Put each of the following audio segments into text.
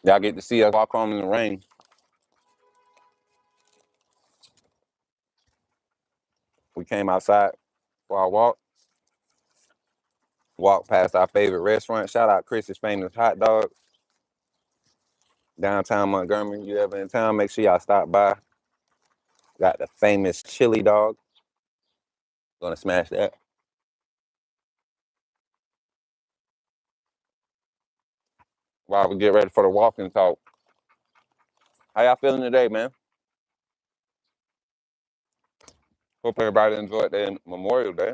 Y'all get to see us walk home in the rain. We came outside for our walk. Walked past our favorite restaurant. Shout out Chris's Famous Hot Dog, downtown Montgomery. You ever in town, make sure y'all stop by. Got the famous chili dog. Gonna smash that. While we get ready for the walking talk. How y'all feeling today, man? Hope everybody enjoyed their Memorial Day.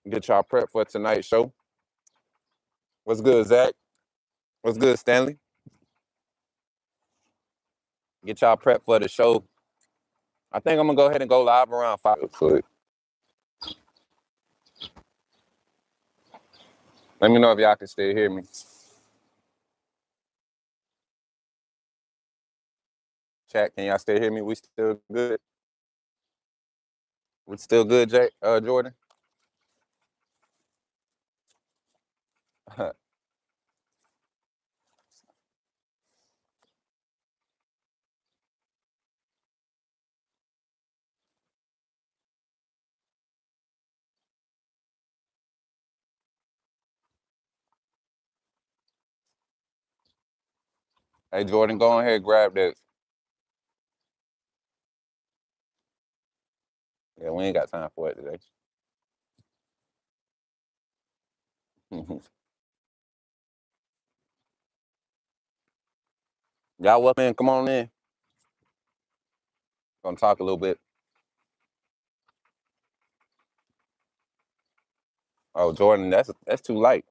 Get y'all prepped for tonight's show. What's good, Zach? What's good, Stanley? Get y'all prepped for the show. I think I'm gonna go ahead and go live around 5. Let me know if y'all can still hear me. Chat, can y'all still hear me? We still good? We still good, Jordan? Hey, Jordan, go ahead and grab that. Yeah, we ain't got time for it today. Y'all welcome in. Come on in. Gonna talk a little bit. Oh, Jordan, that's too light.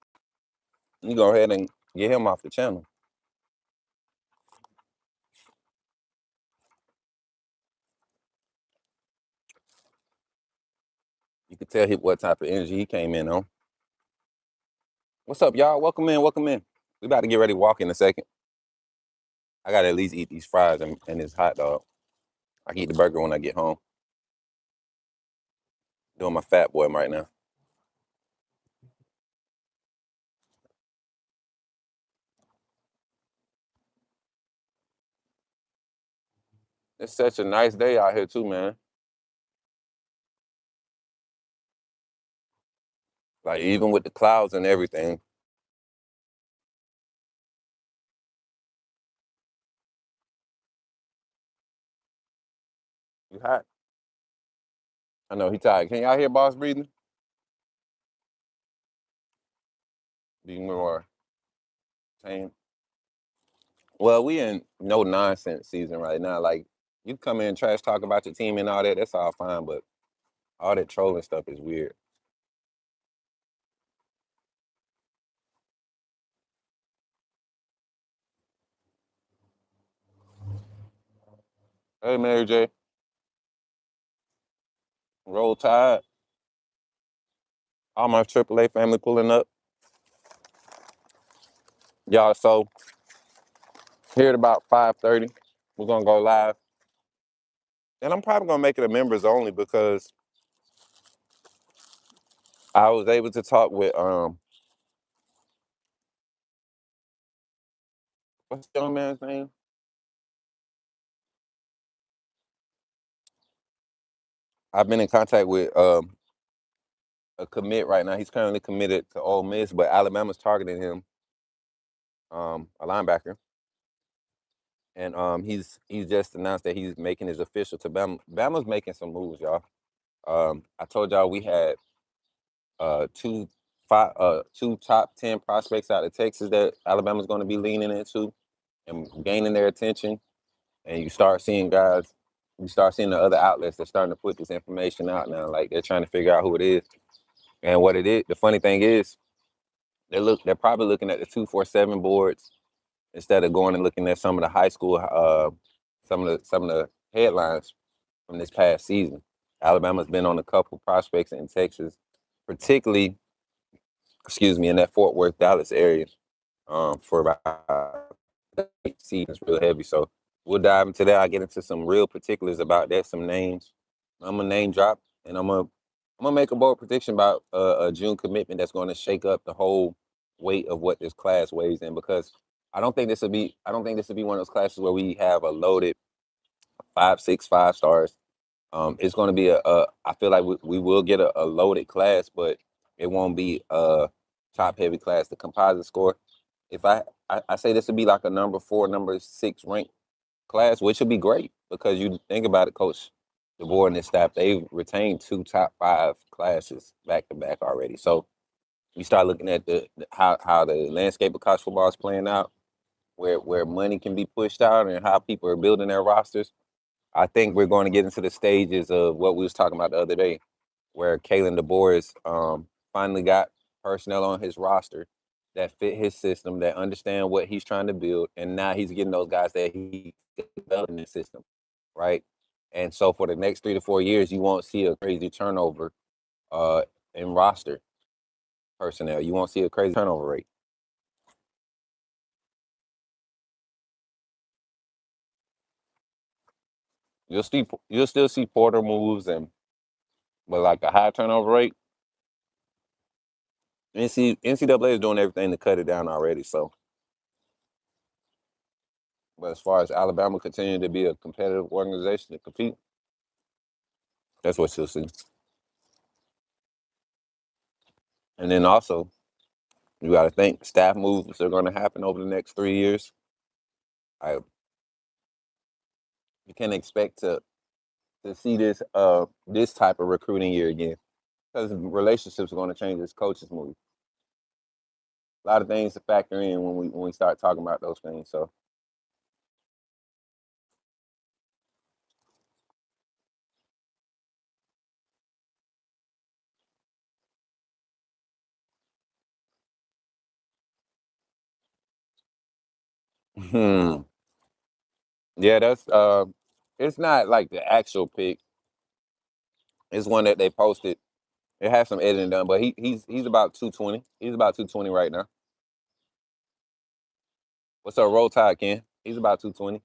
You go ahead and get him off the channel. You can tell what type of energy he came in on. What's up, y'all? Welcome in. Welcome in. We about to get ready to walk in a second. I gotta at least eat these fries and this hot dog. I can eat the burger when I get home. Doing my fat boy right now. It's such a nice day out here too, man. Like even with the clouds and everything. You hot. I know he tired. Can y'all hear boss breathing? Be more tame. Well, we in no nonsense season right now. Like you come in trash talk about your team and all that, that's all fine, but all that trolling stuff is weird. Hey Mary J. Roll Tide. All my AAA family pulling up. Y'all, so here at about 5:30, we're gonna go live. And I'm probably gonna make it a members only because I was able to talk with what's the young man's name? I've been in contact with a commit right now. He's currently committed to Ole Miss, but Alabama's targeting him, a linebacker. And he's just announced that he's making his official to Bama. Bama's making some moves, y'all. I told y'all we had two two top 10 prospects out of Texas that Alabama's going to be leaning into and gaining their attention. And you start seeing the other outlets that's starting to put this information out now. Like they're trying to figure out who it is and what it is. The funny thing is, they're probably looking at the 247 boards instead of going and looking at some of the high school, some of the headlines from this past season. Alabama's been on a couple prospects in Texas, particularly, in that Fort Worth, Dallas area, for about 8 seasons, real heavy. So we'll dive into that. I'll get into some real particulars about that, some names. I'm gonna name drop, and I'm gonna gonna make a bold prediction about a June commitment that's going to shake up the whole weight of what this class weighs in, because I don't think this will be one of those classes where we have a loaded 5, 6, 5 stars. It's going to be I feel like we will get a loaded class, but it won't be a top heavy class. The composite score, if I say this would be like a number 4, number 6 ranked class, which would be great, because you think about it, Coach DeBoer and his staff, they've retained 2 top 5 classes back to back already. So you start looking at how the landscape of college football is playing out, where money can be pushed out, and how people are building their rosters. I think we're going to get into the stages of what we was talking about the other day, where Kalen DeBoer is finally got personnel on his roster that fit his system, that understand what he's trying to build, and now he's getting those guys that he developed in the system, right? And so for the next 3 to 4 years, you won't see a crazy turnover uh, in roster personnel. You won't see a crazy turnover rate. You'll still see Porter moves, but like a high turnover rate, NCAA is doing everything to cut it down already. So, but as far as Alabama continuing to be a competitive organization to compete, that's what you'll see. And then also, you got to think staff moves are going to happen over the next 3 years. I You can't expect to see this type of recruiting year again, because relationships are going to change as coaches move. A lot of things to factor in when we start talking about those things. So, yeah, that's it's not like the actual pick. It's one that they posted. It has some editing done, but he's about 220. He's about 220 right now. What's up, Roll Tide, Ken? He's about 220.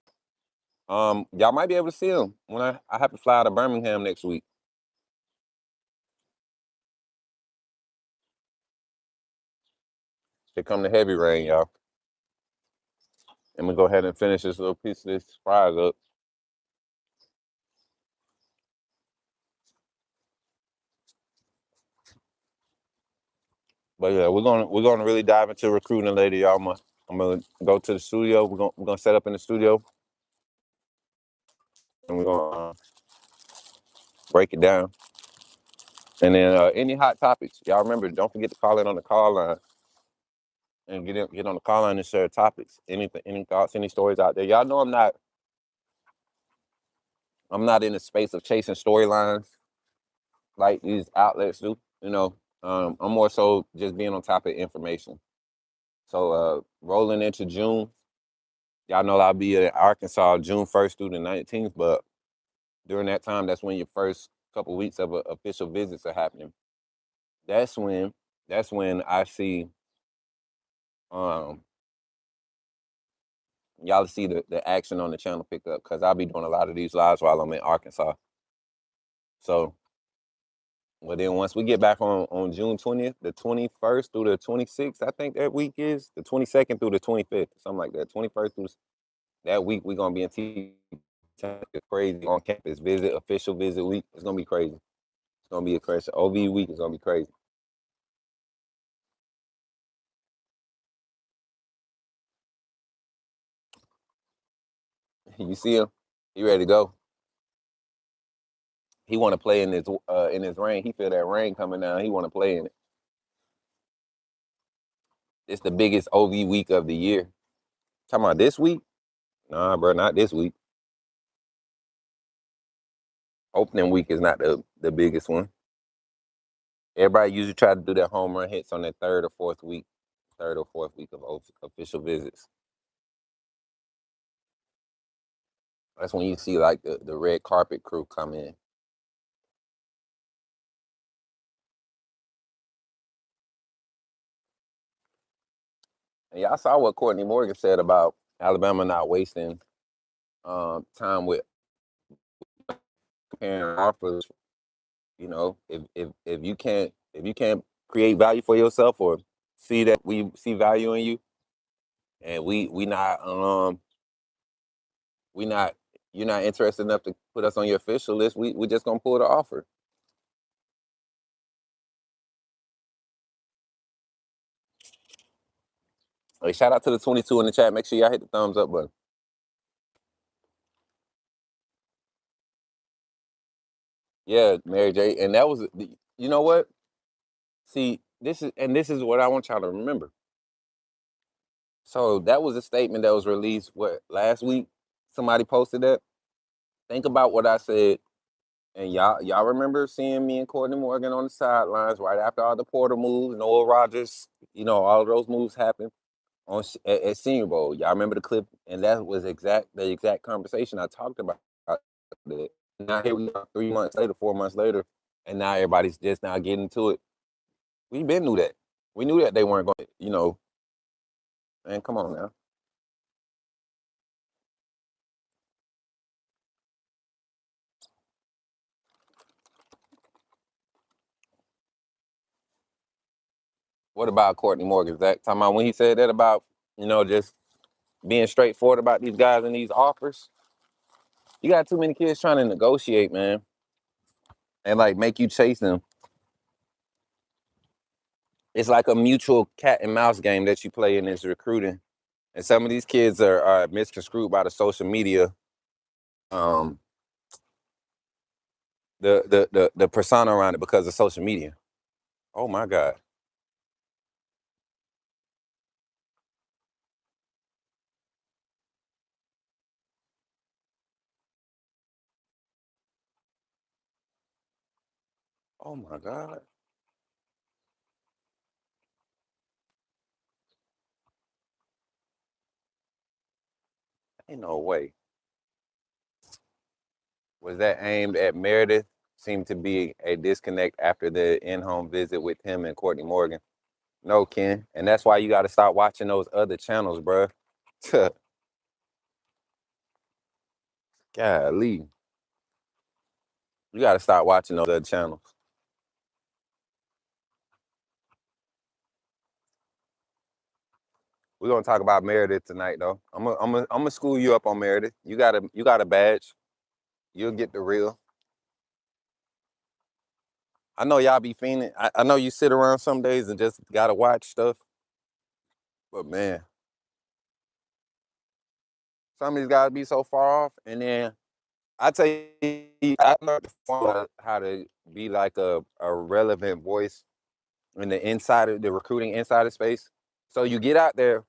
Y'all might be able to see him when I have to fly out of Birmingham next week. Here come the heavy rain, y'all. I'm gonna go ahead and finish this little piece of this fries up. But yeah, we're gonna really dive into recruiting later, y'all. I'm gonna go to the studio. We're gonna set up in the studio, and we're gonna break it down. And then any hot topics, y'all remember, don't forget to call in on the call line and get on the call line and share topics. Any thoughts, any stories out there? Y'all know I'm not in the space of chasing storylines like these outlets do. I'm more so just being on top of information. So rolling into June, y'all know I'll be in Arkansas June 1st through the 19th, but during that time, that's when your first couple weeks of official visits are happening. That's when I see um y'all see the action on the channel pick up, because I'll be doing a lot of these lives while I'm in Arkansas. So, well, then once we get back on June 20th, the 21st through the 26th, I think that week is the 22nd through the 25th, something like that. 21st through that week, we're gonna be in crazy on campus visit, official visit week. It's gonna be crazy. It's gonna be a crazy OV week. Is gonna be crazy. You see him? He ready to go. He want to play in his rain. He feel that rain coming down. He want to play in it. It's the biggest OV week of the year. Talking about this week? Nah, bro, not this week. Opening week is not the biggest one. Everybody usually try to do their home run hits on their third or fourth week of official visits. That's when you see like the red carpet crew come in. And y'all saw what Courtney Morgan said about Alabama not wasting time with comparing offers If you can't create value for yourself or see that we see value in you, and we not you're not interested enough to put us on your official list, we just gonna pull the offer. Hey, shout out to the 22 in the chat. Make sure y'all hit the thumbs up button. Yeah, Mary J. And that was, you know what? See, this is what I want y'all to remember. So that was a statement that was released what last week. Somebody posted that. Think about what I said, and y'all remember seeing me and Courtney Morgan on the sidelines right after all the Porter moves, Noah Rogers, all of those moves happened at Senior Bowl. Y'all remember the clip, and that was the exact conversation I talked about. That. Now here we are, 3 months later, 4 months later, and now everybody's just now getting to it. We been knew that. We knew that they weren't going to, man, come on now. What about Courtney Morgan? Is that talking about when he said that about, just being straightforward about these guys and these offers? You got too many kids trying to negotiate, man, and like make you chase them. It's like a mutual cat and mouse game that you play in this recruiting. And some of these kids are misconstrued by the social media, um, the persona around it because of social media. Oh my God. Oh my God. Ain't no way. Was that aimed at Meredith? Seemed to be a disconnect after the in-home visit with him and Courtney Morgan. No, Ken, and that's why you got to stop watching those other channels, bruh. Golly, you got to stop watching those other channels. We're gonna talk about Meredith tonight, though. I'm gonna school you up on Meredith. You got a badge. You'll get the real. I know y'all be fiending. I know you sit around some days and just gotta watch stuff, but man, some of these guys be so far off. And then I tell you, I learned how to be like a relevant voice in the insider, the recruiting insider space. So you get out there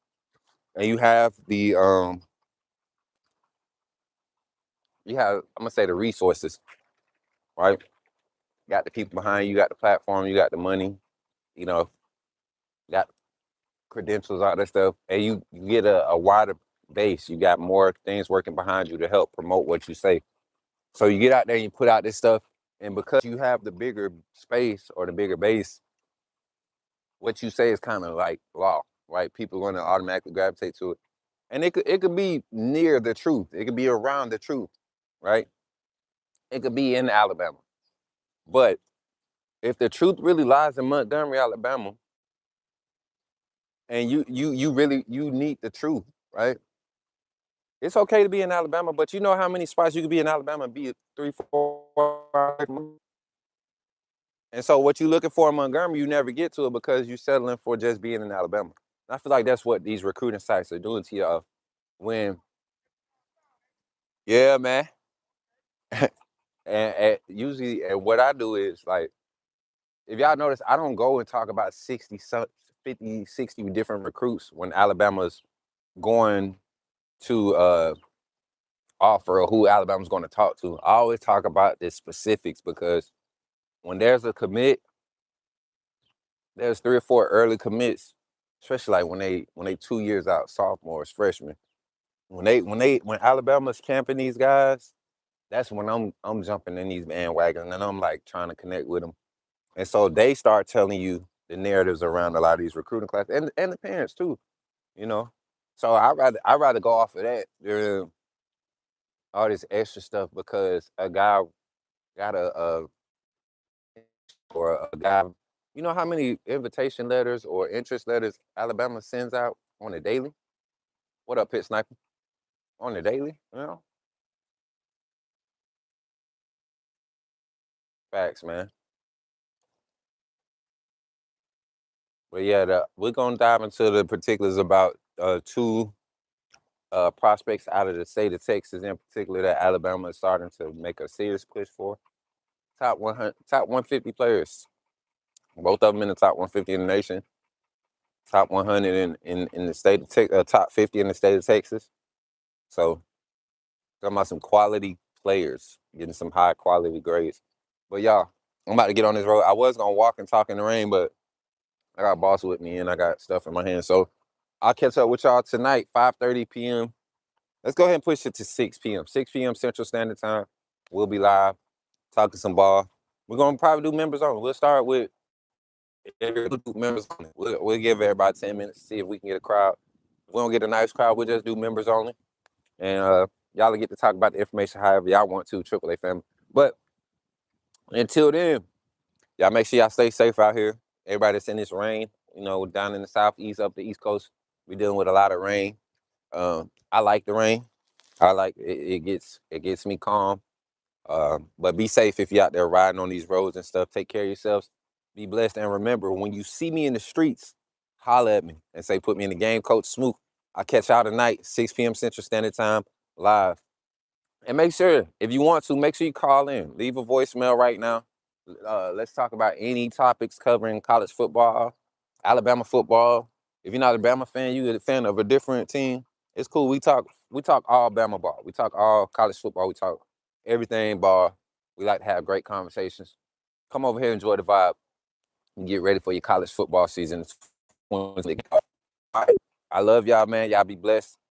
and you have I'm gonna say the resources, right? You got the people behind you, you got the platform, you got the money, you know, you got credentials, all that stuff, and you get a wider base. You got more things working behind you to help promote what you say. So you get out there and you put out this stuff, and because you have the bigger space or the bigger base, what you say is kind of like law, right? People are going to automatically gravitate to it, and it could be near the truth. It could be around the truth, right? It could be in Alabama, but if the truth really lies in Montgomery, Alabama, and you really you need the truth, right? It's okay to be in Alabama, but you know how many spots you could be in Alabama and be 3, 4 hours. And so what you looking for in Montgomery, you never get to it because you're settling for just being in Alabama. And I feel like that's what these recruiting sites are doing to y'all. When, yeah, man. And usually, and what I do is like, if y'all notice, I don't go and talk about 60, 50, 60 different recruits when Alabama's going to offer or who Alabama's going to talk to. I always talk about the specifics because when there's a commit, there's 3 or 4 early commits, especially like when they 2 years out, sophomores, freshmen. When Alabama's camping these guys, that's when I'm jumping in these bandwagons and I'm like trying to connect with them. And so they start telling you the narratives around a lot of these recruiting classes and the parents too, you know. So I rather go off of that than all this extra stuff because a guy got or a guy. You know how many invitation letters or interest letters Alabama sends out on a daily? What up, Pit Sniper? On the daily? You know? Facts, man. But yeah, we're gonna dive into the particulars about two prospects out of the state of Texas, in particular, that Alabama is starting to make a serious push for. Top 100, top 150 players. Both of them in the top 150 in the nation. Top 100 in the state of Texas. Top 50 in the state of Texas. So talking about some quality players getting some high quality grades. But y'all, I'm about to get on this road. I was gonna walk and talk in the rain, but I got boss with me and I got stuff in my hand. So I'll catch up with y'all tonight, 5:30 p.m. Let's go ahead and push it to 6 p.m. 6 p.m. Central Standard Time. We'll be live, talking some ball. We're gonna probably do members only. We'll start with members only. We'll give everybody 10 minutes to see if we can get a crowd. If we don't get a nice crowd, we'll just do members only. And y'all will get to talk about the information however y'all want to, AAA family. But until then, y'all make sure y'all stay safe out here. Everybody that's in this rain, down in the southeast, up the East Coast, we dealing with a lot of rain. I like the rain. I like it. It gets me calm. But be safe if you're out there riding on these roads and stuff. Take care of yourselves. Be blessed. And remember, when you see me in the streets, holler at me and say, put me in the game. Coach Smook. I'll catch y'all tonight, 6 p.m. Central Standard Time, live. And make sure, if you want to, make sure you call in. Leave a voicemail right now. Let's talk about any topics covering college football, Alabama football. If you're not a Bama fan, you're a fan of a different team. It's cool. We talk all Bama ball. We talk all college football. We talk everything ball. We like to have great conversations. Come over here, enjoy the vibe, and get ready for your college football season. All right. I love y'all, man. Y'all be blessed.